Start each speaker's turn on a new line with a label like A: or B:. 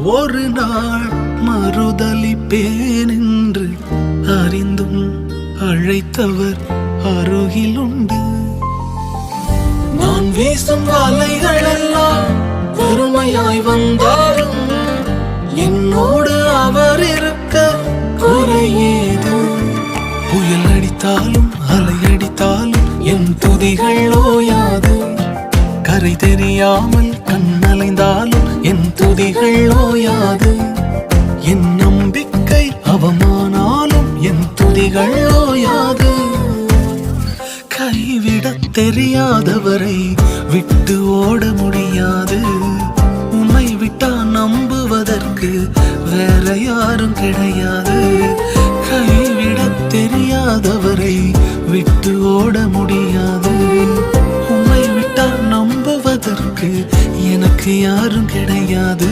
A: ஒரு நாள் மறுதலிப்பேன் என்று அறிந்தும் அழைத்தவர் அருகில் உண்டு. நான் வீசும் வலைகள் எல்லாம் பெருமையாய் வந்தாலும் என்னோடு அவர் இருக்க குறையேது. புயல் அடித்தாலும் அலை அடித்தாலும் என் துதிகள் ஓயாது. கரை தெரியாமல் கண்ணலைந்தாலும் என் துதிகள் ஓயாது. என் நம்பிக்கை அவமானாலும் என் துதிகள் ஓயாது. கைவிடத் தெரியாதவரை விட்டு ஓட முடியாது. உம்மை விட்டா நம்புவதற்கு வேற யாரும் கிடையாது. கைவிடத் தெரியாதவரை விட்டு ஓட முடியாது. உம்மை விட்டா நம்புவதற்கு எனக்கு யாரும் கிடையாது.